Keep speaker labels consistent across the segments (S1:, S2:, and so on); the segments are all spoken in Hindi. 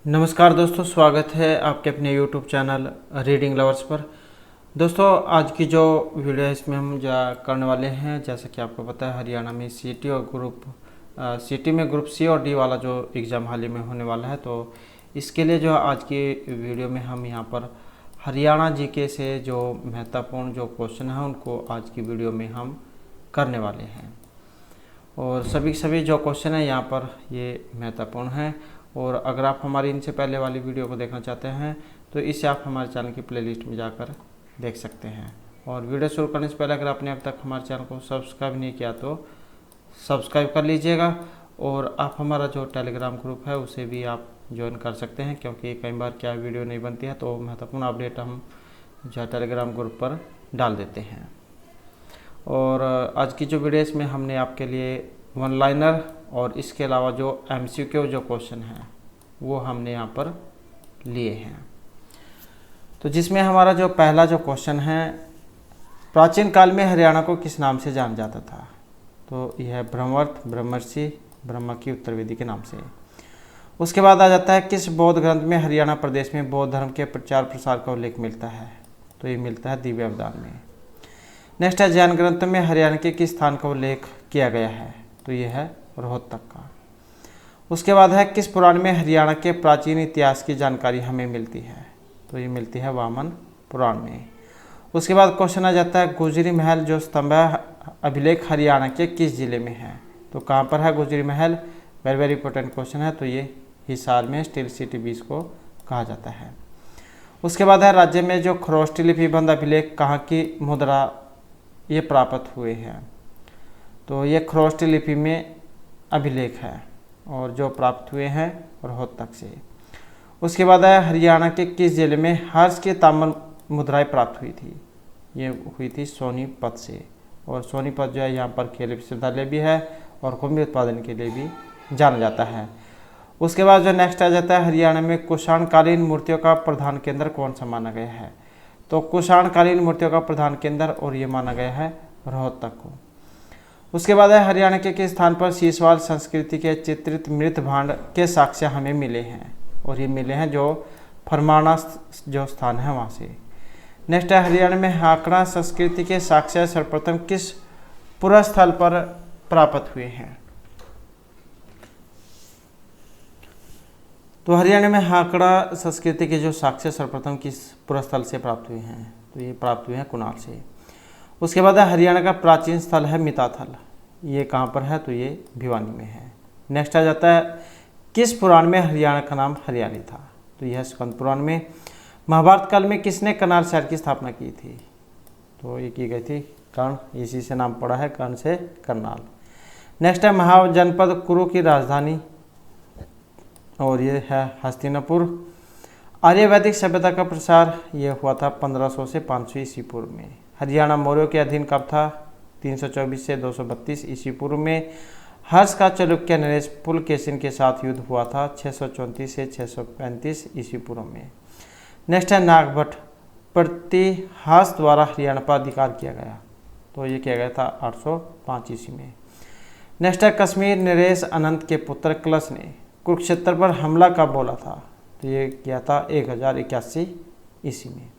S1: नमस्कार दोस्तों, स्वागत है आपके अपने YouTube चैनल रीडिंग लवर्स पर। दोस्तों, आज की जो वीडियो है इसमें हम करने वाले हैं, जैसा कि आपको पता है हरियाणा में सीटी और सीटी में ग्रुप सी और डी वाला जो एग्ज़ाम हाल ही में होने वाला है, तो इसके लिए जो आज की वीडियो में हम यहाँ पर हरियाणा जीके से जो महत्वपूर्ण जो क्वेश्चन हैं उनको आज की वीडियो में हम करने वाले हैं। और सभी जो क्वेश्चन है यहाँ पर ये महत्वपूर्ण हैं। और अगर आप हमारी इनसे पहले वाली वीडियो को देखना चाहते हैं तो इसे आप हमारे चैनल की प्लेलिस्ट में जाकर देख सकते हैं। और वीडियो शुरू करने से पहले अगर आपने अब तक हमारे चैनल को सब्सक्राइब नहीं किया तो सब्सक्राइब कर लीजिएगा। और आप हमारा जो टेलीग्राम ग्रुप है उसे भी आप ज्वाइन कर सकते हैं, क्योंकि कई बार क्या वीडियो नहीं बनती है तो महत्वपूर्ण अपडेट हम जो टेलीग्राम ग्रुप पर डाल देते हैं। और आज की जो वीडियो इसमें हमने आपके लिए वन लाइनर और इसके अलावा जो MCQ जो क्वेश्चन हैं वो हमने यहाँ पर लिए हैं। तो जिसमें हमारा जो पहला जो क्वेश्चन है, प्राचीन काल में हरियाणा को किस नाम से जाना जाता था? तो यह है ब्रह्मवर्त, ब्रह्मर्षि, ब्रह्मा की उत्तरवेदी के नाम से। उसके बाद आ जाता है किस बौद्ध ग्रंथ में हरियाणा प्रदेश में बौद्ध धर्म के प्रचार प्रसार का उल्लेख मिलता है? तो ये मिलता है दिव्य अवदान में। नेक्स्ट है जैन ग्रंथ में हरियाणा के किस स्थान का उल्लेख किया गया है? तो यह है रोहतक का। उसके बाद है किस पुराण में हरियाणा के प्राचीन इतिहास की जानकारी हमें मिलती है? तो ये मिलती है वामन पुराण में। उसके बाद क्वेश्चन आ जाता है गुजरी महल जो स्तंभ है अभिलेख हरियाणा के किस जिले में है? तो कहाँ पर है गुजरी महल? वेरी इंपॉर्टेंट क्वेश्चन है। तो ये हिसार में स्टील सिटी बीच को कहा जाता है। उसके बाद है राज्य में जो खरोष्टी लिपिबंध अभिलेख कहाँ की मुद्रा ये प्राप्त हुए हैं? तो ये खरोष्टी लिपि में अभिलेख है और जो प्राप्त हुए हैं रोहतक से। उसके बाद है हरियाणा के किस जिले में हर्ष की ताम्र मुद्राएं प्राप्त हुई थी? ये हुई थी सोनीपत से। और सोनीपत जो है यहाँ पर खेल विश्वविद्यालय भी है और कुंभ उत्पादन के लिए भी जाना जाता है। उसके बाद जो नेक्स्ट आ जाता है हरियाणा में कुषाणकालीन मूर्तियों का प्रधान केंद्र कौन सा माना गया है? तो कुषाणकालीन मूर्तियों का प्रधान केंद्र और ये माना गया है रोहतक को। उसके बाद है हरियाणा के किस स्थान पर सीसवाल संस्कृति के चित्रित मृत भांड के साक्ष्य हमें मिले हैं? और ये मिले हैं जो फरमाना जो स्थान है वहाँ से। नेक्स्ट है हरियाणा में हाकड़ा संस्कृति के साक्ष्य सर्वप्रथम किस पुरस्थल पर प्राप्त हुए हैं? तो हरियाणा में हाकड़ा संस्कृति के जो साक्ष्य सर्वप्रथम किस पुरस्थल से प्राप्त हुए हैं? तो ये प्राप्त हुए हैं कुणाल से। उसके बाद हरियाणा का प्राचीन स्थल है मिताथल। ये कहाँ पर है? तो ये भिवानी में है। नेक्स्ट आ जाता है किस पुराण में हरियाणा का नाम हरियाली था? तो यह स्कंद पुराण में। महाभारत काल में किसने करनाल शहर की स्थापना की थी? तो ये की गई थी कर्ण, इसी से नाम पड़ा है कर्ण से करनाल। नेक्स्ट है महाजनपद कुरु की राजधानी और ये है हस्तिनापुर। आर्यवैदिक सभ्यता का प्रसार ये हुआ था 1500 से 500 ईस्वी पूर्व में। हरियाणा मौर्यों के अधीन कब था? 324 से 232 ईस्वी पूर्व में। हर्ष का चालुक्य नरेश पुलकेशिन के साथ युद्ध हुआ था 634 से 635 ईस्वी पूर्व में। नेक्स्ट है नागभट्ट प्रतिहास द्वारा हरियाणा पर अधिकार किया गया। तो ये किया गया था 805 ईस्वी में। नेक्स्ट है कश्मीर नरेश अनंत के पुत्र कलश ने कुरुक्षेत्र पर हमला कब बोला था? तो ये किया था 1081 ईस्वी में।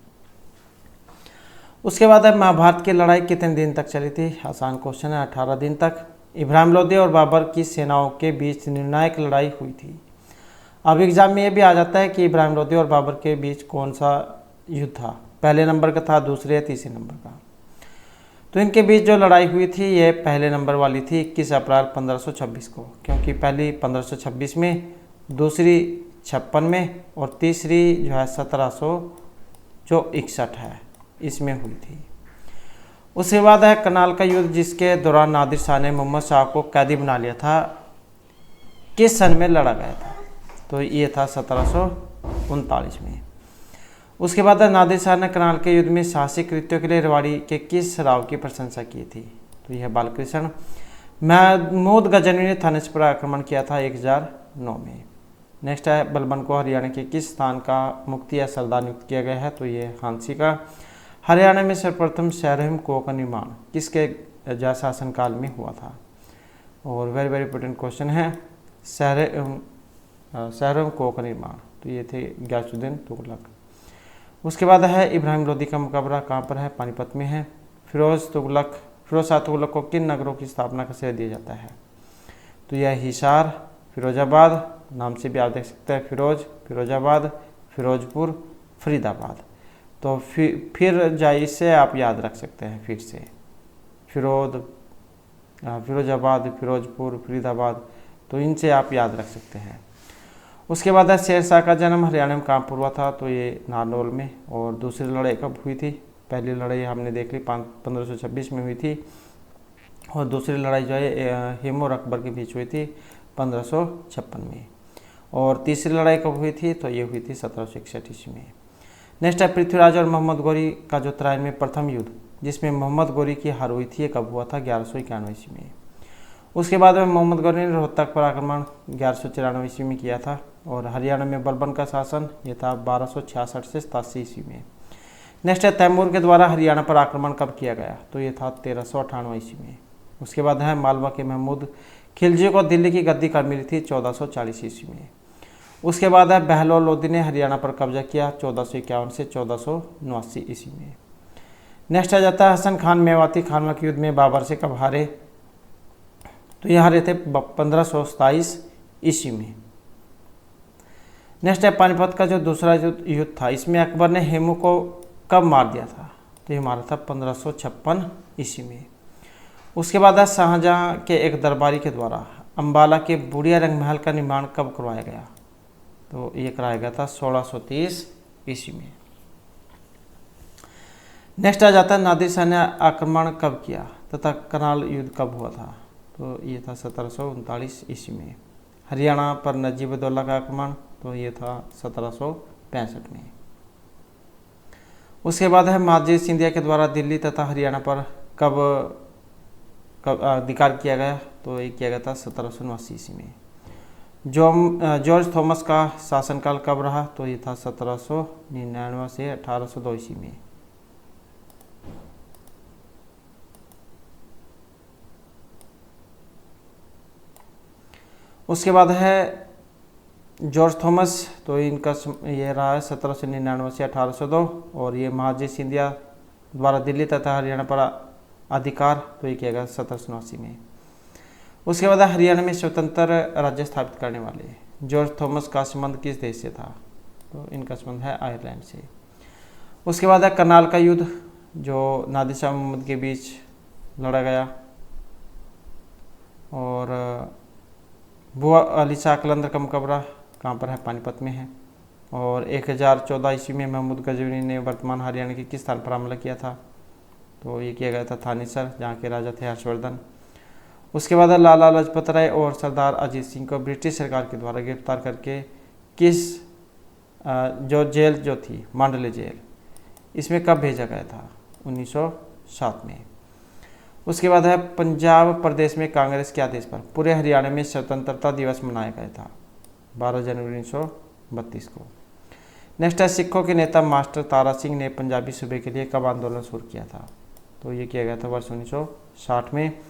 S1: उसके बाद है महाभारत की लड़ाई कितने दिन तक चली थी? आसान क्वेश्चन है, 18 दिन तक। इब्राहिम लोदी और बाबर की सेनाओं के बीच निर्णायक लड़ाई हुई थी। अब एग्जाम में ये भी आ जाता है कि इब्राहिम लोदी और बाबर के बीच कौन सा युद्ध था, पहले नंबर का था, दूसरे या तीसरे नंबर का? तो इनके बीच जो लड़ाई हुई थी ये पहले नंबर वाली थी 21 अप्रैल 1526 को, क्योंकि पहली 1526 में, दूसरी 56 में और तीसरी जो है 1761 है इसमें हुई थी। उसके बाद है करनाल का युद्ध जिसके दौरान नादिर शाह ने मोहम्मद शाह को कैदी बना लिया था, किस सन में लड़ा गया था? तो ये था 1739 में। उसके बाद नादिर शाह ने करनाल के युद्ध में साहसिक कृत्यों के लिए रेवाड़ी के किस राव की प्रशंसा की थी? तो यह बालकृष्ण। महमूद गजनवी ने थानेस पर आक्रमण किया था 1009 में। नेक्स्ट है बलबन को हरियाणा के किस स्थान का मुक्ति या सरदार नियुक्त किया गया है? तो ये हांसी का। हरियाणा में सर्वप्रथम शहरम कुओं का निर्माण किसके शासनकाल में हुआ था? और वेरी इंपॉर्टेंट क्वेश्चन है शहरम कुओं का निर्माण। तो ये थे गियासुद्दीन तुगलक। उसके बाद है इब्राहिम लोदी का मकबरा कहाँ पर है, पानीपत में है। फिरोज शाह तुगलक को किन नगरों की स्थापना का श्रेय दिया जाता है, तो यह हिसार, फिरोजाबाद, नाम से भी आप देख सकते हैं फिरोजाबाद, फिरोजपुर, फरीदाबाद। तो फिर जाइए से आप याद रख सकते हैं फिर से फिरोजाबाद, फिरोजपुर, फरीदाबाद, तो इनसे आप याद रख सकते हैं। उसके बाद है शेर शाह का जन्म हरियाणा में कहाँ हुआ था, तो ये नारनौल में। और दूसरी लड़ाई कब हुई थी, पहली लड़ाई हमने देख ली 1526 में हुई थी, और दूसरी लड़ाई जो है हेमू और अकबर के बीच हुई थी 1556 में। और तीसरी लड़ाई कब हुई थी, तो ये हुई थी 1761 ईस्वी में। नेक्स्ट है पृथ्वीराज और मोहम्मद गौरी का जो तराइन में प्रथम युद्ध जिसमें मोहम्मद गौरी की हार हुई थी, ये कब हुआ था, 1191 ईस्वी में। उसके बाद में मोहम्मद गौरी ने रोहतक पर आक्रमण 1194 ईस्वी में किया था। और हरियाणा में बलबन का शासन ये था 1266 से 87 ईस्वी में। नेक्स्ट है तैमूर के द्वारा हरियाणा पर आक्रमण कब किया गया, तो ये था 1398 ईस्वी में। उसके बाद है मालवा के महमूद खिलजी को दिल्ली की गद्दी कब मिली थी, 1440 ईस्वी में। उसके बाद है बहलोल लोदी ने हरियाणा पर कब्जा किया 1451 से 1489 ईस्वी में। नेक्स्ट आ जाता है हसन खान मेवाती खानवा के युद्ध में बाबर से कब हारे, तो ये हारे थे 1527 ईस्वी में। नेक्स्ट है पानीपत का जो दूसरा युद्ध था, इसमें अकबर ने हेमू को कब मार दिया था, तो ये मारा था 1556 ईस्वी में। उसके बाद है शाहजहां के एक दरबारी के द्वारा अम्बाला के बुढ़िया रंग महल का निर्माण कब करवाया गया, तो ये कराया गया था 1630 ईस्वी में। नेक्स्ट आ जाता है नादिर शाह ने आक्रमण कब किया तथा करनाल युद्ध कब हुआ था, तो ये था 1739 ईस्वी में। हरियाणा पर नजीब-उद-दौला का आक्रमण, तो ये था 1765 में। उसके बाद है माजी सिंधिया के द्वारा दिल्ली तथा हरियाणा पर कब अधिकार किया गया, तो ये किया गया था 1789 ईस्वी में। जॉर्ज थॉमस का शासनकाल कब रहा, तो ये था 1799 से 1802 ईस्वी में। उसके बाद है जॉर्ज थॉमस, तो इनका ये रहा है 1799 से 1802। और ये महाजी सिंधिया द्वारा दिल्ली तथा हरियाणा पर अधिकार, तो ये किया गया 1789 में। उसके बाद हरियाणा में स्वतंत्र राज्य स्थापित करने वाले जॉर्ज थॉमस का संबंध किस देश से था, तो इनका संबंध है आयरलैंड से। उसके बाद है करनाल का युद्ध जो नादिर शाह मोहम्मद के बीच लड़ा गया। और बुआ अली शाह कलंदर का मकबरा कहाँ पर है, पानीपत में है। और 1014 ईस्वी में महमूद गजनवी ने वर्तमान हरियाणा के किस स्थान पर हमला किया था, तो ये किया गया था थानेसर, जहाँ के राजा थे हर्षवर्धन। उसके बाद लाला लाजपत राय और सरदार अजीत सिंह को ब्रिटिश सरकार के द्वारा गिरफ्तार करके जो जेल जो थी मांडले जेल, इसमें कब भेजा गया था, 1907 में। उसके बाद है पंजाब प्रदेश में कांग्रेस के आदेश पर पूरे हरियाणा में स्वतंत्रता दिवस मनाया गया था 12 जनवरी 1932 को। नेक्स्ट है सिखों के नेता मास्टर तारा सिंह ने पंजाबी सूबे के लिए कब आंदोलन शुरू किया था, तो ये किया गया था वर्ष 1960 में।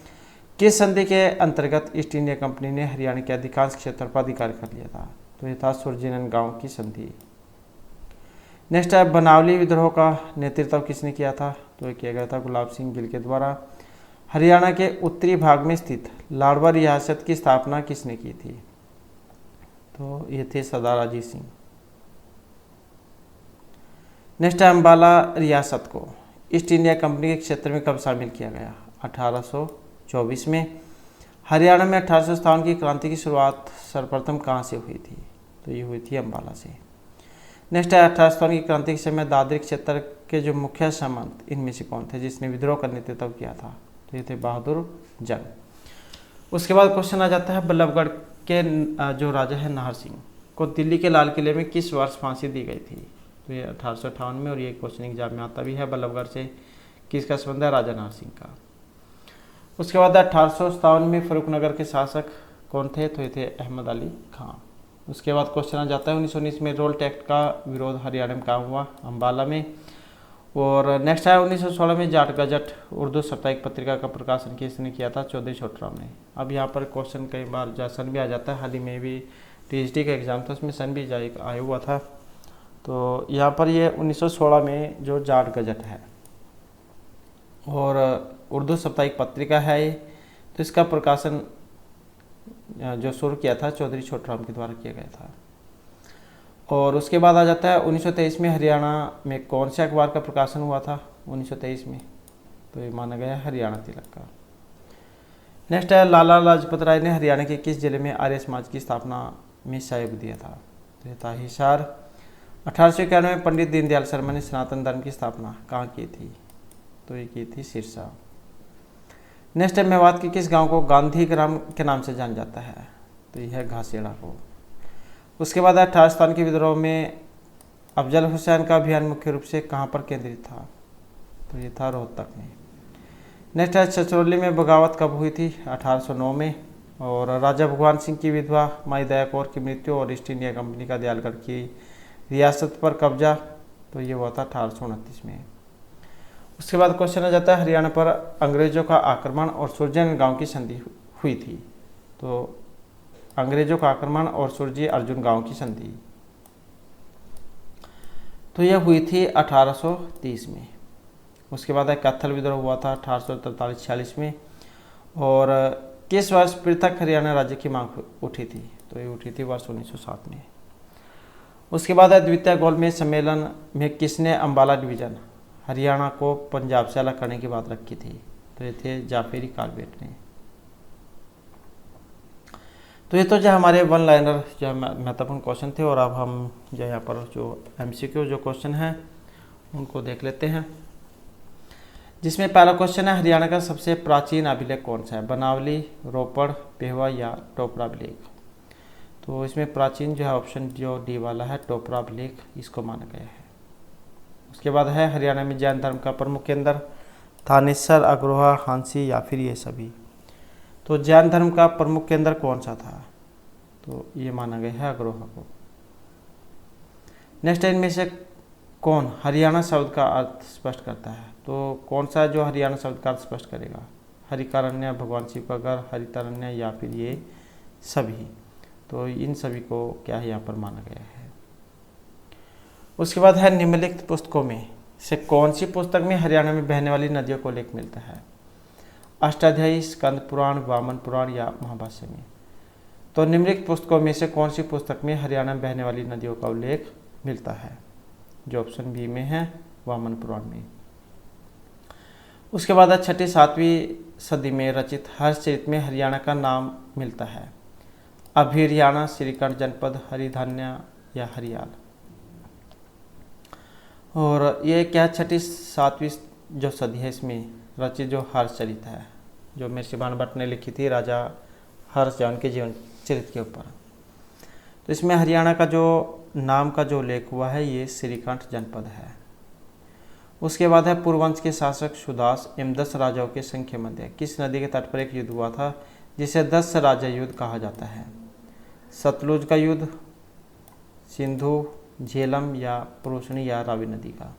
S1: किस संधि के अंतर्गत ईस्ट इंडिया कंपनी ने हरियाणा के अधिकांश क्षेत्र पर अधिकार कर लिया था, तो ये था सुरजीनन गांव की संधि। नेक्स्ट है बनावली विद्रोह का नेतृत्व किसने किया था, तो ये किया गया था गुलाब सिंह गिल के द्वारा। हरियाणा के उत्तरी भाग में स्थित लाडवा रियासत की स्थापना किसने की थी, तो ये थे सरदार अजीत सिंह। नेक्स्ट है अम्बाला रियासत को ईस्ट इंडिया कंपनी के क्षेत्र में कब शामिल किया गया, 1824 में। हरियाणा में 1857 की क्रांति की शुरुआत सर्वप्रथम कहाँ से हुई थी, तो ये हुई थी अम्बाला से। नेक्स्ट है 1857 की क्रांति के समय दादरी क्षेत्र के जो मुखिया सामंत इनमें से कौन थे जिसने विद्रोह का नेतृत्व किया था, तो ये थे बहादुर जंग। उसके बाद क्वेश्चन आ जाता है बल्लभगढ़ के जो राजा है नाहर सिंह को दिल्ली के लाल किले में किस वर्ष फांसी दी गई थी, तो ये 1858 में। और ये क्वेश्चन एग्जाम में आता भी है बल्लभगढ़ से किसका संबंध है, राजा नाहर सिंह का। उसके बाद 1857 में फरूखनगर के शासक कौन थे, तो ये थे अहमद अली खां। उसके बाद क्वेश्चन आ जाता है 1919 में रोल टैक्स का विरोध हरियाणा में कहाँ हुआ, अम्बाला में। और नेक्स्ट है 1916 में जाट गजट उर्दू साप्ताहिक पत्रिका का प्रकाशन किसने किया था, चौधरी छोटूराम ने। अब यहाँ पर क्वेश्चन कई बार जैसन भी आ जाता है, हाल ही में भी टीएचडी का एग्ज़ाम था, उसमें सन भी आया हुआ था। तो यहाँ पर ये 1916 में जो जाट गजट है और उर्दू साप्ताहिक पत्रिका है ये, तो इसका प्रकाशन जो शुरू किया था चौधरी छोटूराम के द्वारा किया गया था। और उसके बाद आ जाता है 1923 में हरियाणा में कौन से अखबार का प्रकाशन हुआ था 1923 में, तो ये माना गया हरियाणा तिलक का। नेक्स्ट है लाला लाजपत राय ने हरियाणा के किस जिले में आर्य समाज की स्थापना में सहयोग दिया था, तो ये था हिसार। 1891 में पंडित दीनदयाल शर्मा ने सनातन धर्म की स्थापना कहाँ की थी, तो ये की थी सिरसा। नेक्स्ट है मेवात के किस गांव को गांधी ग्राम के नाम से जाना जाता है, तो यह है घासेड़ा को। उसके बाद है ठारस्तान के विद्रोह में अफजल हुसैन का अभियान मुख्य रूप से कहाँ पर केंद्रित था, तो ये था रोहतक में। नेक्स्ट है छछरौली में बगावत कब हुई थी, 1809 में। और राजा भगवान सिंह की विधवा माई दया कौर की मृत्यु और ईस्ट इंडिया कंपनी का दयालगढ़ की रियासत पर कब्जा, तो ये हुआ था 1829 में। उसके बाद क्वेश्चन आ जाता है हरियाणा पर अंग्रेजों का आक्रमण और सुरजन गांव की संधि हुई थी, तो अंग्रेजों का आक्रमण और सुरजी अर्जुन गांव की संधि, तो यह हुई थी 1830 में। उसके बाद कैथल विद्रोह हुआ था 1843-46 में। और किस वर्ष पृथक हरियाणा राज्य की मांग उठी थी, तो ये उठी थी वर्ष 1907 में। उसके बाद है द्वितीय गोलमेज सम्मेलन में किसने अम्बाला डिवीजन हरियाणा को पंजाब से अलग करने की बात रखी थी, तो ये थे जाफेरी कार्बेट ने। तो ये तो जो हमारे वन लाइनर जो महत्वपूर्ण क्वेश्चन थे, और अब हम जो यहाँ पर जो एमसीक्यू जो क्वेश्चन हैं उनको देख लेते हैं। जिसमें पहला क्वेश्चन है हरियाणा का सबसे प्राचीन अभिलेख कौन सा है, बनावली, रोपड़, पेहवा या टोपरा अभिलेख। तो इसमें प्राचीन जो है ऑप्शन जो डी वाला है टोपरा अभिलेख, इसको माना गया है। उसके बाद है हरियाणा में जैन धर्म का प्रमुख केंद्र थानेसर, अग्रोहा, हांसी या फिर ये सभी। तो जैन धर्म का प्रमुख केंद्र कौन सा था, तो ये माना गया है अग्रोहा को। नेक्स्ट इनमें से कौन हरियाणा शब्द का अर्थ स्पष्ट करता है, तो कौन सा जो हरियाणा शब्द का अर्थ स्पष्ट करेगा, हरिकारण्य, भगवान शिव का घर, हरितारण्य या फिर ये सभी। तो इन सभी को क्या है यहाँ पर माना गया है। उसके बाद है निम्नलिखित पुस्तकों में से कौन सी पुस्तक में हरियाणा में बहने वाली नदियों को उल्लेख मिलता है, अष्टाध्यायी, स्कंद पुराण, वामन पुराण या महाभाष्य में। तो निम्नलिखित पुस्तकों में से कौन सी पुस्तक में हरियाणा में बहने वाली नदियों का उल्लेख मिलता है, जो ऑप्शन बी में है वामन पुराण में। उसके बाद 6वीं-7वीं सदी में रचित हर्षचरित में हरियाणा का नाम मिलता है, अभिहरियाणा, श्रीकंठ जनपद, हरिधान्य या हरियाल। और ये क्या 6वीं-7वीं जो सदी है इसमें रचित जो हर्षचरित है, जो मिर्षिभान भट्ट ने लिखी थी राजा हर्ष जौन के जीवन चरित्र के ऊपर। तो इसमें हरियाणा का जो नाम का जो उल्लेख हुआ है ये श्रीकंठ जनपद है। उसके बाद है पूर्ववंश के शासक सुदास एवं 10 राजाओं के संख्या मध्य किस नदी के तट पर एक युद्ध हुआ था जिसे 10 राजा युद्ध कहा जाता है, सतलुज का युद्ध, सिंधु, झेलम या पुरुषनी या रावी नदी का।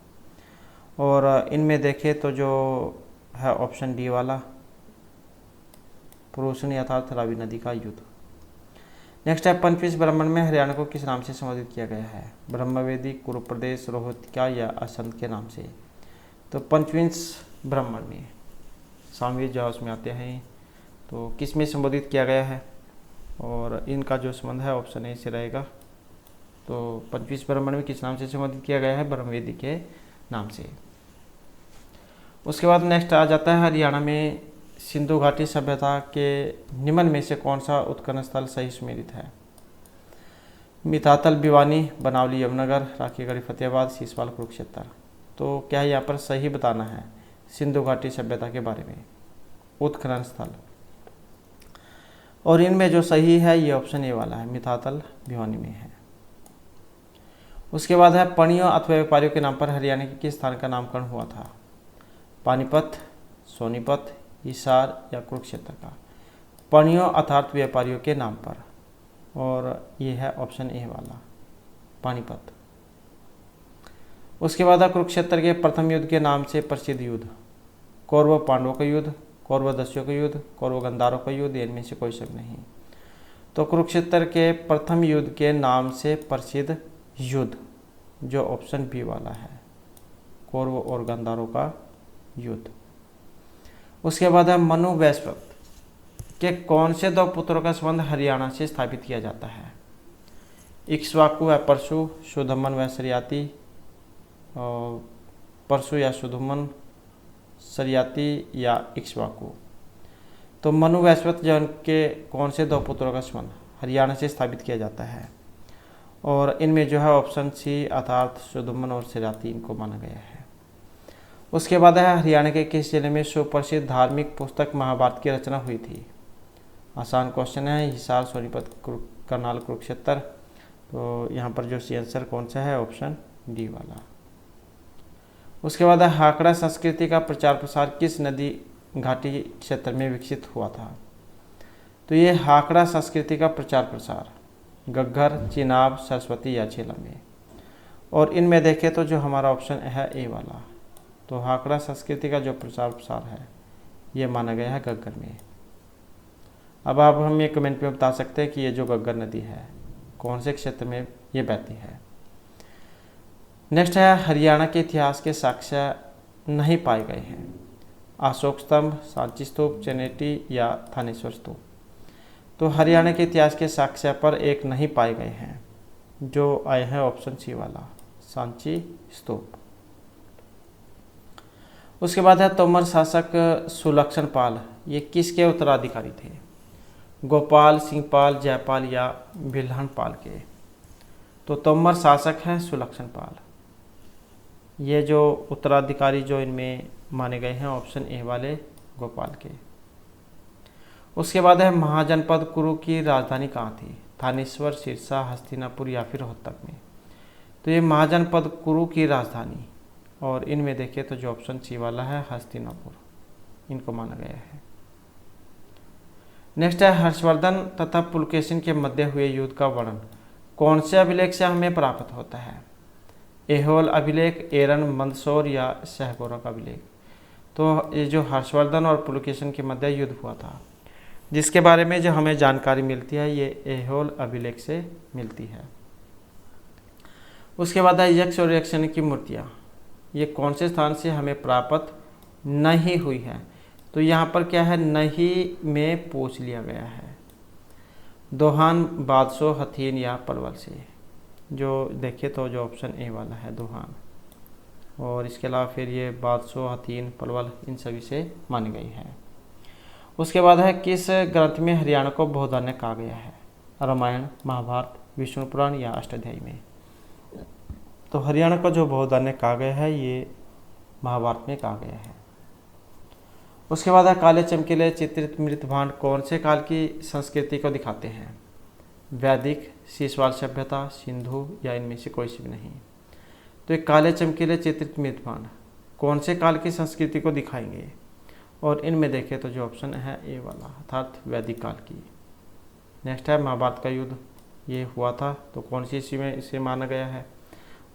S1: और इनमें देखें तो जो है ऑप्शन डी वाला पुरुषनी अर्थात रावी नदी का युद्ध। नेक्स्ट है पंचविंश ब्राह्मण में हरियाणा को किस नाम से संबोधित किया गया है, ब्रह्मवेदी, कुरु प्रदेश, रोहतिका या असंत के नाम से। तो पंचविंश ब्राह्मण में सामवेद जो उसमें आते हैं, तो किस में संबोधित किया गया है, और इनका जो संबंध है ऑप्शन ए से रहेगा। तो पंचविंश ब्राह्मण में किस नाम से संबोधित किया गया है, ब्रह्मवेदी के नाम से। उसके बाद नेक्स्ट आ जाता है हरियाणा में सिंधु घाटी सभ्यता के निम्न में से कौन सा उत्खनन स्थल सही सुमेलित है, मितातल, भिवानी, बनावली, यमुनानगर, राखीगढ़ी, फतेहाबाद, सीसवाल, कुरुक्षेत्र। तो क्या है यहाँ पर सही बताना है सिंधु घाटी सभ्यता के बारे में उत्खनन स्थल, और इनमें जो सही है ये ऑप्शन ए वाला है, मितातल भिवानी में है। उसके बाद है पणियों अथवा व्यापारियों के नाम पर हरियाणा के किस स्थान का नामकरण हुआ था, पानीपत, सोनीपत, हिसार या कुरुक्षेत्र का। पणियों अर्थात व्यापारियों के नाम पर, और ये है ऑप्शन ए वाला पानीपत। उसके बाद कुरुक्षेत्र के प्रथम युद्ध के नाम से प्रसिद्ध युद्ध, कौरव पांडवों का युद्ध, कौरव दस्युओं का युद्ध, कौरव गंधारों का युद्ध, इनमें से कोई शक नहीं। तो कुरुक्षेत्र के प्रथम युद्ध के नाम से प्रसिद्ध युद्ध, जो ऑप्शन बी वाला है, कौरव और गांधारों का युद्ध। उसके बाद है मनु वैश्वत के कौन से दो पुत्रों का संबंध हरियाणा से स्थापित किया जाता है? इक्ष्वाकु व परशु, सुधमन व सरियाती, और परशु या सुधमन, सरियाती या इक्ष्वाकु। तो मनु वैश्वत जन के कौन से दो पुत्रों का संबंध हरियाणा से स्थापित किया जाता है? और इनमें जो है ऑप्शन सी अर्थात सुधमन और सरियाती इनको माना गया है। उसके बाद है हरियाणा के किस जिले में सुप्रसिद्ध धार्मिक पुस्तक महाभारत की रचना हुई थी? आसान क्वेश्चन है। हिसार, सोनीपत, करनाल, कुरुक्षेत्र। तो यहाँ पर जो सी आंसर कौन सा है? ऑप्शन डी वाला। उसके बाद है हाकड़ा संस्कृति का प्रचार प्रसार किस नदी घाटी क्षेत्र में विकसित हुआ था? तो ये हाकड़ा संस्कृति का प्रचार प्रसार घग्गर, चिनाब, सरस्वती या झेलम में। और इनमें देखें तो जो हमारा ऑप्शन है ए वाला, तो हाकड़ा संस्कृति का जो प्रचार प्रसार है ये माना गया है घग्गर में। अब आप हमें कमेंट में बता सकते हैं कि ये जो घग्गर नदी है कौन से क्षेत्र में ये बहती है। नेक्स्ट है हरियाणा के इतिहास के साक्ष्य नहीं पाए गए हैं? अशोक स्तंभ, सांची स्तूप, चनेटी या थानेश्वर स्तूप। तो हरियाणा के इतिहास के साक्ष्य पर एक नहीं पाए गए हैं, जो आए हैं ऑप्शन सी वाला, सांची स्तूप। उसके बाद है तोमर शासक सुलक्षण पाल, ये किसके उत्तराधिकारी थे? गोपाल, सिंहपाल, जयपाल या बिल्हण पाल के। तो तोमर शासक हैं सुलक्षण पाल। ये जो उत्तराधिकारी जो इनमें माने गए हैं ऑप्शन ए वाले गोपाल के। उसके बाद है महाजनपद कुरु की राजधानी कहाँ थी? थानेश्वर, सिरसा, हस्तिनापुर या फिर रोहतक में। तो ये महाजनपद कुरु की राजधानी, और इनमें देखें तो जो ऑप्शन सी वाला है हस्तिनापुर, इनको माना गया है। नेक्स्ट है हर्षवर्धन तथा पुलकेशिन के मध्य हुए युद्ध का वर्णन कौन से अभिलेख से हमें प्राप्त होता है? ऐहोल अभिलेख, एरन, मंदसौर या सहगौरक अभिलेख। तो ये जो हर्षवर्धन और पुलकेशिन के मध्य युद्ध हुआ था जिसके बारे में जो हमें जानकारी मिलती है ये ऐहोल अभिलेख से मिलती है। उसके बाद है यक्ष और यक्षिणी की मूर्तियाँ, ये कौन से स्थान से हमें प्राप्त नहीं हुई है? तो यहाँ पर क्या है, नहीं में पूछ लिया गया है। दोहान, बादशो, हथीन या पलवल से। जो देखे तो जो ऑप्शन ए वाला है दोहान, और इसके अलावा फिर ये बादशो, हथीन, पलवल इन सभी से मानी गई है। उसके बाद है किस ग्रंथ में हरियाणा को बहुधान्य कहा गया है? रामायण, महाभारत, विष्णु पुराण या अष्टाध्यायी में। तो हरियाणा को जो बहुधान्य कहा गया है ये महाभारत में कहा गया है। उसके बाद है काले चमकीले चित्रित मृत भांड कौन से काल की संस्कृति को दिखाते हैं? वैदिक, शीशवाल सभ्यता, सिंधु या इनमें से कोई सी भी नहीं। तो एक काले चमकीले चित्रित मृत भांड कौन से काल की संस्कृति को दिखाएंगे? और इनमें देखें तो जो ऑप्शन है ए वाला अर्थात वैदिक काल की। नेक्स्ट है महाभारत का युद्ध, ये हुआ था तो कौन सी इसी में इसे माना गया है?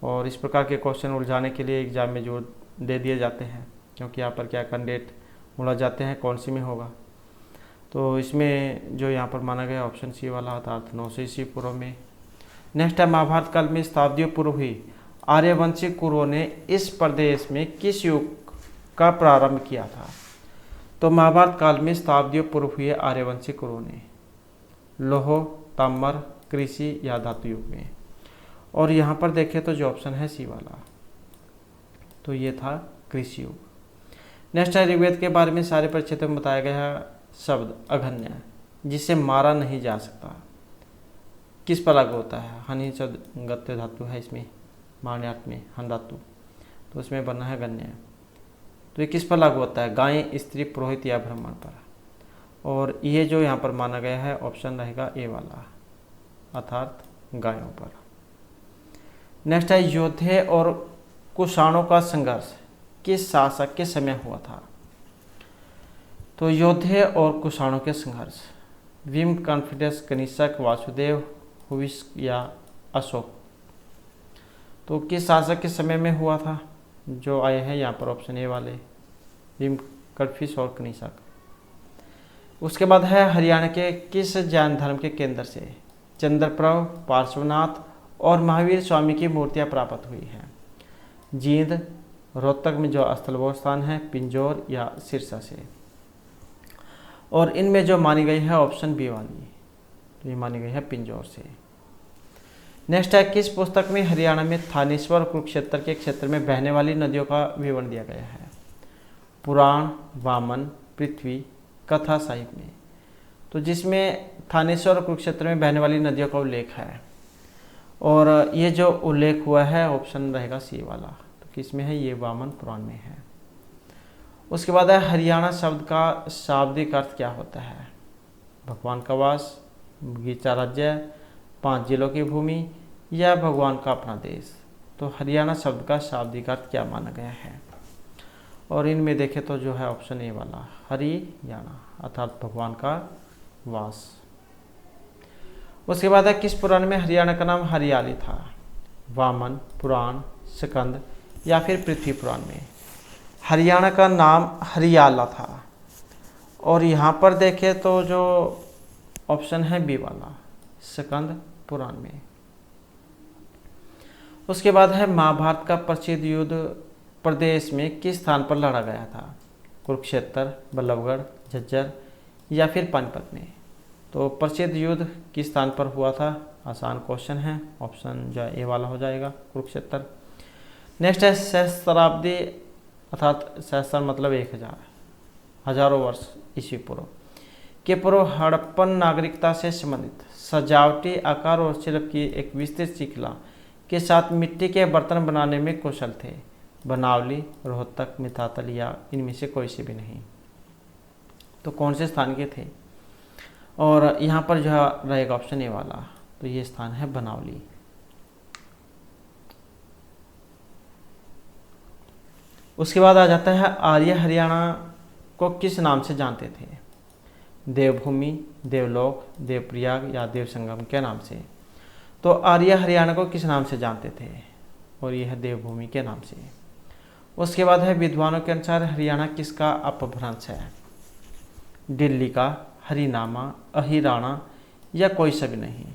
S1: और इस प्रकार के क्वेश्चन उलझाने के लिए एग्जाम में जोर दे दिए जाते हैं, क्योंकि यहाँ पर क्या कैंडिडेट उलझ जाते हैं कौन सी में होगा। तो इसमें जो यहाँ पर माना गया ऑप्शन सी वाला अर्थात 900 ईस्वी पूर्व में। नेक्स्ट है महाभारत काल में शताब्दियों पूर्व हुई आर्यवंशी कुरुओं ने इस प्रदेश में किस युग का प्रारंभ किया था? तो महाभारत काल में शताब्दियों पूर्व हुए आर्यवंशी कुरुओं ने लोह, ताम्र, कृषि या धातु युग में। और यहाँ पर देखें तो जो ऑप्शन है सी वाला, तो ये था कृषि युग। नेक्स्ट है ऋग्वेद के बारे में सारे परिच्छेदों में बताया गया शब्द अघन्य जिसे मारा नहीं जा सकता किस पर लागू होता है? हनि गत्य धातु है इसमें, मारण्यार्थ में हन धातु, तो उसमें बना है गण्य। तो ये किस पर लागू होता है? गाय, स्त्री, पुरोहित या ब्राह्मण पर। और ये जो यहाँ पर माना गया है ऑप्शन रहेगा ए वाला अर्थात गायों पर। नेक्स्ट है योद्धे और कुषाणों का संघर्ष किस शासक के समय हुआ था? तो योद्धे और कुषाणों के संघर्ष भीम, कॉन्फिडेंस, कनिष्क, वासुदेव, हुविस या अशोक। तो किस शासक के समय में हुआ था? जो आए हैं यहाँ पर ऑप्शन ए वाले भीम, कटफिश और कनिष्क। उसके बाद है हरियाणा के किस जैन धर्म के केंद्र से चंद्रप्रभ, पार्श्वनाथ और महावीर स्वामी की मूर्तियां प्राप्त हुई हैं? जींद, रोहतक में जो स्थल वो स्थान है, पिंजौर या सिरसा से। और इनमें जो मानी गई है ऑप्शन बी वाली, तो ये मानी गई है पिंजौर से। नेक्स्ट है किस पुस्तक में हरियाणा में थानेश्वर कुरुक्षेत्र के क्षेत्र में बहने वाली नदियों का विवरण दिया गया है? पुराण, वामन, पृथ्वी, कथा साहिब में। तो जिसमें थानेश्वर और कुरुक्षेत्र में बहने वाली नदियों का उल्लेख है, और ये जो उल्लेख हुआ है ऑप्शन रहेगा सी वाला, तो किस में है? ये वामन पुराण में है। उसके बाद है हरियाणा शब्द का शाब्दिक अर्थ क्या होता है? भगवान का वास, बगीचा राज्य, 5 जिलों की भूमि या भगवान का अपना देश। तो हरियाणा शब्द का शाब्दिक अर्थ क्या माना गया है? और इनमें देखें तो जो है ऑप्शन ए वाला, हरियाणा अर्थात भगवान का वास। उसके बाद है किस पुराण में हरियाणा का नाम हरियाली था? वामन पुराण, स्कंद या फिर पृथ्वी पुराण में हरियाणा का नाम हरियाला था। और यहाँ पर देखें तो जो ऑप्शन है बी वाला, स्कंद पुराण में। उसके बाद है महाभारत का प्रसिद्ध युद्ध प्रदेश में किस स्थान पर लड़ा गया था? कुरुक्षेत्र, बल्लभगढ़, झज्जर या फिर पानीपत में। तो प्रसिद्ध युद्ध किस स्थान पर हुआ था? आसान क्वेश्चन है, ऑप्शन जो ए वाला हो जाएगा, कुरुक्षेत्र। नेक्स्ट है सहस्त्राब्दी अर्थात सहस्त्र मतलब 1000, हजारों वर्ष ईस्वी पूर्व के पूर्व हड़प्पन नागरिकता से संबंधित सजावटी आकार और शिल्प की एक विस्तृत श्रृंखला के साथ मिट्टी के बर्तन बनाने में कुशल थे? बनावली, रोहतक, मितातल या इनमें से कोई से भी नहीं। तो कौन से स्थान के थे? और यहाँ पर जो रहेगा ऑप्शन ए वाला, तो ये स्थान है बनावली। उसके बाद आ जाता है आर्य हरियाणा को किस नाम से जानते थे? देवभूमि, देवलोक, देवप्रयाग या देवसंगम के नाम से। तो आर्य हरियाणा को किस नाम से जानते थे? और यह है देवभूमि के नाम से। उसके बाद है विद्वानों के अनुसार हरियाणा किसका अपभ्रंश है? दिल्ली का, हरिनामा, अहिराणा या कोई सा भी नहीं।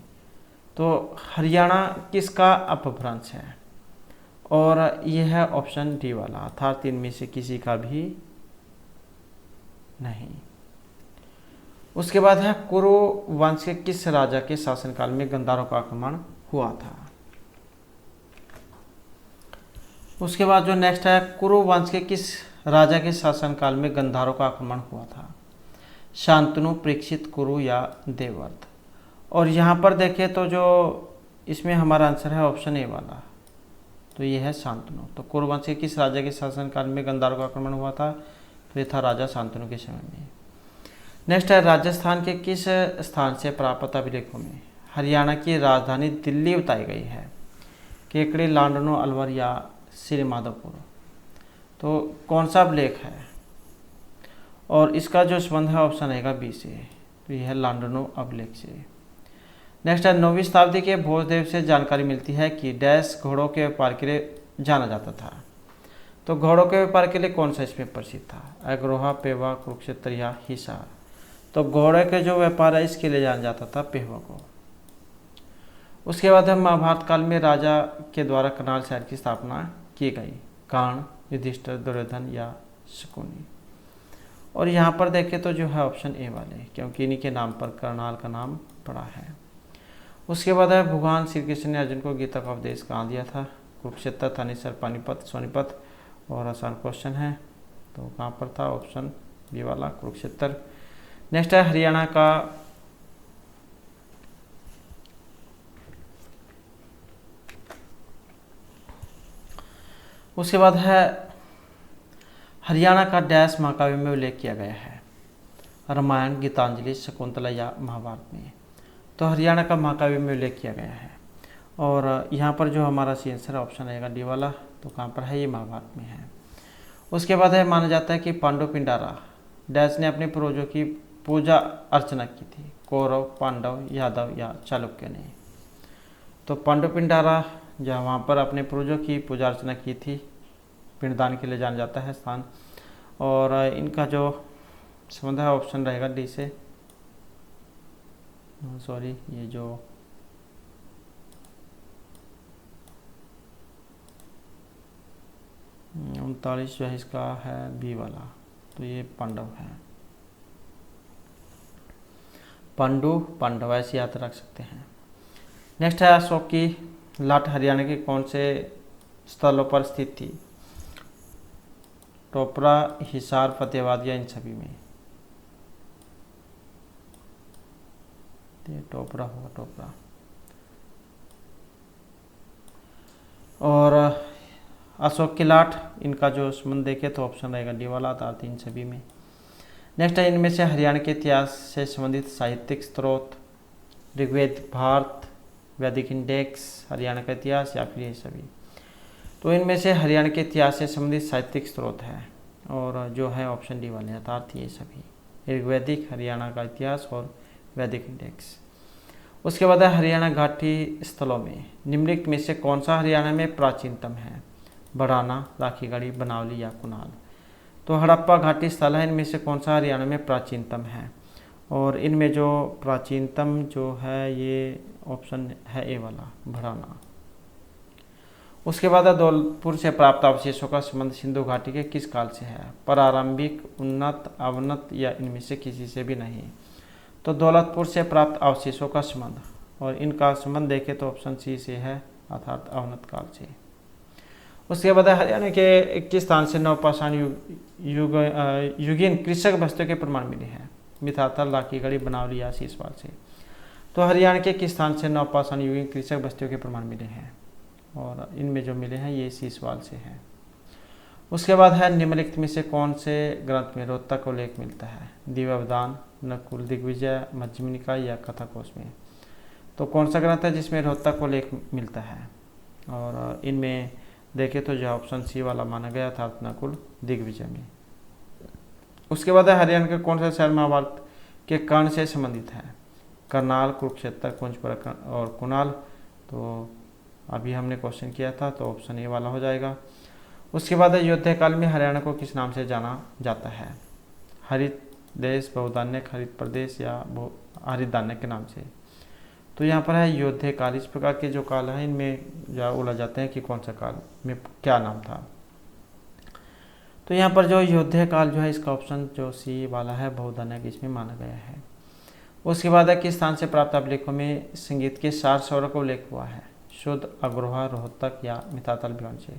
S1: तो हरियाणा किसका अपभ्रंश है? और यह है ऑप्शन डी वाला, अर्थात इनमें से किसी का भी नहीं। उसके बाद है कुरु वंश के किस राजा के शासनकाल में गंधारों का आक्रमण हुआ था? उसके बाद जो नेक्स्ट है कुरु वंश के किस राजा के शासनकाल में गंधारों का आक्रमण हुआ था? शांतनु, परीक्षित, कुरु या देवव्रत। और यहाँ पर देखें तो जो इसमें हमारा आंसर है ऑप्शन ए वाला, तो ये है शांतनु। तो कुरु वंश के किस राजा के शासनकाल में गंधारों का आक्रमण हुआ था? तो ये था राजा शांतनु के समय में। नेक्स्ट है राजस्थान के किस स्थान से प्राप्त अभिलेखों में हरियाणा की राजधानी दिल्ली बताई गई है? केकड़ी, लांडनो, अलवर या श्री माधोपुर। तो कौन सा अभिलेख है? और इसका जो संबंध है ऑप्शन रहेगा बी से, तो यह है लांडनो अभिलेख से। नेक्स्ट है 9वीं शताब्दी के भोजदेव से जानकारी मिलती है कि डैश घोड़ों के व्यापार के लिए जाना जाता था। तो घोड़ों के व्यापार के लिए कौन सा इसमें प्रसिद्ध था? अग्रोहा, पेवा, कुरुक्षेत्र या हिसार। तो घोड़े के जो व्यापार है इसके लिए जाना जाता था पेवा को। उसके बाद हम महाभारत काल में राजा के द्वारा करनाल शहर की स्थापना की गई? कर्ण, युधिष्ठिर, दुर्योधन या शकुनी। और यहाँ पर देखें तो जो है ऑप्शन ए वाले, क्योंकि इन्हीं के नाम पर करनाल का नाम पड़ा है। उसके बाद है भगवान श्री कृष्ण ने अर्जुन को गीता का उपदेश कहाँ दिया था? कुरुक्षेत्र, थानेसर, पानीपत, सोनीपत। और आसान क्वेश्चन है, तो कहाँ पर था? ऑप्शन बी वाला, कुरुक्षेत्र। नेक्स्ट है हरियाणा का उसके बाद है हरियाणा का डैश महाकाव्य में उल्लेख किया गया है? रामायण, गीतांजलि, शकुंतला या महाभारत में। तो हरियाणा का महाकाव्य में उल्लेख किया गया है। और यहाँ पर जो हमारा सी आंसर ऑप्शन रहेगा डी वाला, तो कहाँ पर है? ये महाभारत में है। उसके बाद है माना जाता है कि पांडु पिंडारा डैश ने अपने पूर्वजों की पूजा अर्चना की थी? कौरव, पांडव, यादव या चालुक्य ने। तो पांडु पिंडारा जहाँ वहाँ पर अपने पूर्वजों की पूजा अर्चना की थी, पिंडदान के लिए जाना जाता है स्थान। और इनका जो संबंध है ऑप्शन रहेगा डी से, सॉरी ये जो 39 जो है इसका है बी वाला, तो ये पांडव है। पांडव ऐसे याद रख सकते हैं। नेक्स्ट है अशोक की लाट हरियाणा के कौन से स्थलों पर स्थित थी? टोपरा, हिसार, फतेहाबाद या इन सभी में? ये टोपरा होगा, टोपरा। और अशोक की लाट, इनका जो संबंध देखे तो ऑप्शन रहेगा डी वाला, अर्थात इन सभी में। नेक्स्ट है इनमें से हरियाणा के इतिहास से संबंधित साहित्यिक स्रोत? ऋग्वेद, भारत, वैदिक इंडेक्स, हरियाणा का इतिहास या फिर ये सभी? तो इनमें से हरियाणा के इतिहास से संबंधित साहित्यिक स्रोत है और जो है ऑप्शन डी वाले, अर्थात ये सभी ऋग्वैदिक, हरियाणा का इतिहास और वैदिक इंडेक्स। उसके बाद है हरियाणा घाटी स्थलों में निम्नलिखित में से कौन सा हरियाणा में प्राचीनतम है? बढ़ाना, राखीगढ़ी, बनावली या कुनाल? तो हड़प्पा घाटी स्थल है, इनमें से कौन सा हरियाणा में प्राचीनतम है? और इनमें जो प्राचीनतम जो है ये ऑप्शन है ए वाला, बढ़ाना। उसके बाद धौलपुर से प्राप्त अवशेषों का संबंध सिंधु घाटी के किस काल से है? प्रारंभिक, उन्नत, अवनत या इनमें से किसी से भी नहीं? तो दौलतपुर से प्राप्त अवशेषों का संबंध, और इनका संबंध देखें तो ऑप्शन सी से है, अर्थात अवनत काल से। उसके बाद हरियाणा के किस स्थान से नवपाषाण युगीन कृषक वस्तुओं के प्रमाण मिले हैं? मिताथल, राखीगढ़ी, बनावली या शीशवाल से? तो हरियाणा के किस स्थान से नवपाषाण युगीन कृषक वस्तुओं के प्रमाण मिले हैं? और इनमें जो मिले हैं ये शीशवाल से है। उसके बाद है निम्नलिखित में से कौन से ग्रंथ में रोहतक का उल्लेख मिलता है? दिव्यावदान, नकुल, दिग्विजय, मध्यम निकाय या कथाकोश में? तो कौन सा ग्रंथ है जिसमें रोहतक का उल्लेख मिलता है? और इनमें देखें तो जो ऑप्शन सी वाला माना गया था, नकुल, दिग्विजय में। उसके बाद है हरियाणा के कौन सा शहर महाभारत के कर्ण से संबंधित है? करनाल, कुरुक्षेत्र, कुंजपुर और कुणाल। तो अभी हमने क्वेश्चन किया था, तो ऑप्शन ए वाला हो जाएगा। उसके बाद युद्ध काल में हरियाणा को किस नाम से जाना जाता है? हरित देश, बहुधान्यक, हरित प्रदेश या हरित धान्यक के नाम से? तो यहाँ पर है युद्ध काल। इस प्रकार के जो काल है इनमें जो उलझ जाते हैं कि कौन सा काल में क्या नाम था। तो यहाँ पर जो युद्ध काल जो है इसका ऑप्शन जो सी वाला है, बहुधान्यक, इसमें माना गया है। उसके बाद है किस स्थान से प्राप्त अभिलेखों में संगीत के 4 स्वरों का उल्लेख हुआ है? शुद्ध, अग्रोहा, रोहतक या मिताथल भ्योन से?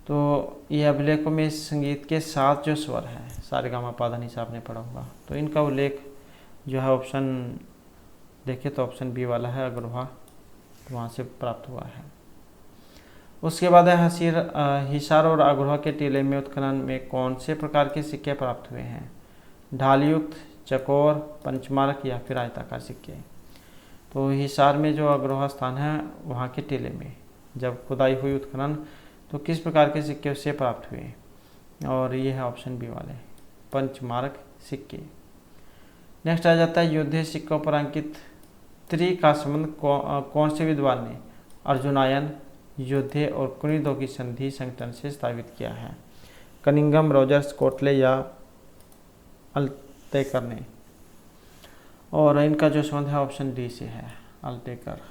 S1: तो ये अभिलेखों में संगीत के 7 जो स्वर हैं, सारेगामा पाधा निसा आपने पढ़ा होगा, तो इनका उल्लेख जो है ऑप्शन देखिए तो ऑप्शन बी वाला है, अग्रोहा, तो वहाँ से प्राप्त हुआ है। उसके बाद है हिसार और अग्रोहा के टीले में उत्खनन में कौन से प्रकार के सिक्के प्राप्त हुए हैं? ढालयुक्त, चकोर, पंचमार्क या फिर आयताकार सिक्के? तो हिसार में जो अग्रोहा स्थान है वहाँ के टीले में जब खुदाई हुई उत्खनन, तो किस प्रकार के सिक्के उससे प्राप्त हुए? और ये है ऑप्शन बी वाले, पंचमार्क सिक्के। नेक्स्ट आ जाता है योद्धे सिक्कों पर अंकित त्रि का संबंध कौन से विद्वान ने अर्जुनायन, योद्धे और कुनिदों की संधि संगठन से स्थापित किया है? कनिंगम, रोजर्स, कोटले या अल्टेकर ने? और इनका जो संबंध है ऑप्शन डी से है, अल्टेकर।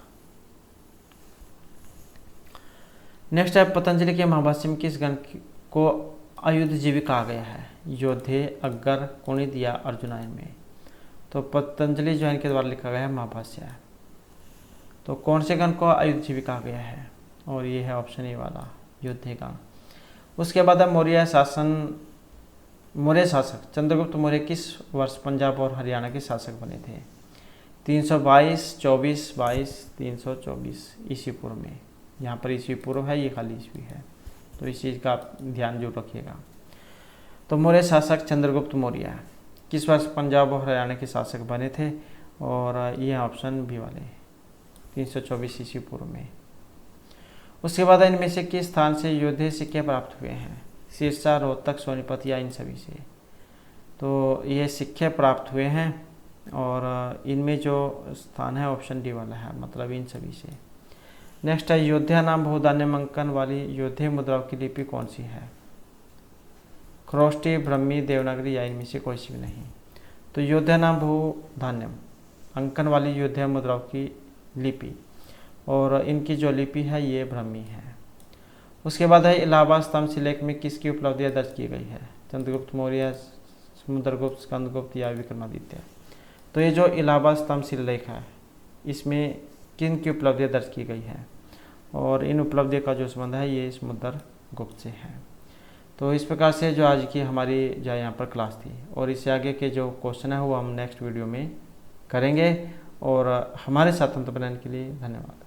S1: नेक्स्ट है पतंजलि के महाभाष्य में किस गण को आयुधजीवी कहा गया है? योद्धे, अग्गर, कुनिद या अर्जुनायन में? तो पतंजलि जो है इनके द्वारा लिखा गया है महाभाष्य है। तो कौन से गण को आयुधजीवी कहा गया है? और ये है ऑप्शन ए वाला, योद्धे गण। उसके बाद है मौर्य शासक चंद्रगुप्त मौर्य किस वर्ष पंजाब और हरियाणा के शासक बने थे? 322, 24, 22, 324 ईस्वी पूर्व में। यहाँ पर ईस्वी पूर्व है, ये खाली ईस्वी है, तो इस चीज़ का आप ध्यान जरूर रखिएगा। तो मौर्य शासक चंद्रगुप्त मौर्य किस वर्ष पंजाब और हरियाणा के शासक बने थे? और ये ऑप्शन बी वाले, 324 ईस्वी पूर्व में। उसके बाद इनमें से किस स्थान से योद्धे सिक्के प्राप्त हुए हैं? सिरसा, रोहतक, सोनीपत या इन सभी से? तो ये सिक्के प्राप्त हुए हैं और इनमें जो स्थान है ऑप्शन डी वाला है, मतलब इन सभी से। नेक्स्ट है योद्धा नाम बहुधान्य अंकन वाली योद्धे मुद्राओं की लिपि कौन सी है? खरोष्टी, ब्रह्मी, देवनागरी या इनमें से कोई सी भी नहीं। तो योद्धयानाम भूधान्यम, अंकन वाली योद्धा मुद्राओं की लिपि, और इनकी जो लिपि है ये ब्राह्मी है। उसके बाद है इलाहाबाद स्तंभ शिलालेख में किसकी उपलब्धियां दर्ज की गई है? चंद्रगुप्त मौर्य, समुद्रगुप्त, स्कंदगुप्त या विक्रमादित्य। तो ये जो इलाहाबाद स्तंभ शिलालेख है इसमें किन की उपलब्धियां दर्ज की गई है, और इन उपलब्धियों का जो संबंध है ये समुद्रगुप्त से है। तो इस प्रकार से जो आज की हमारी जो यहाँ पर क्लास थी, और इससे आगे के जो क्वेश्चन है वो हम नेक्स्ट वीडियो में करेंगे। और हमारे साथ अंत बनाने के लिए धन्यवाद।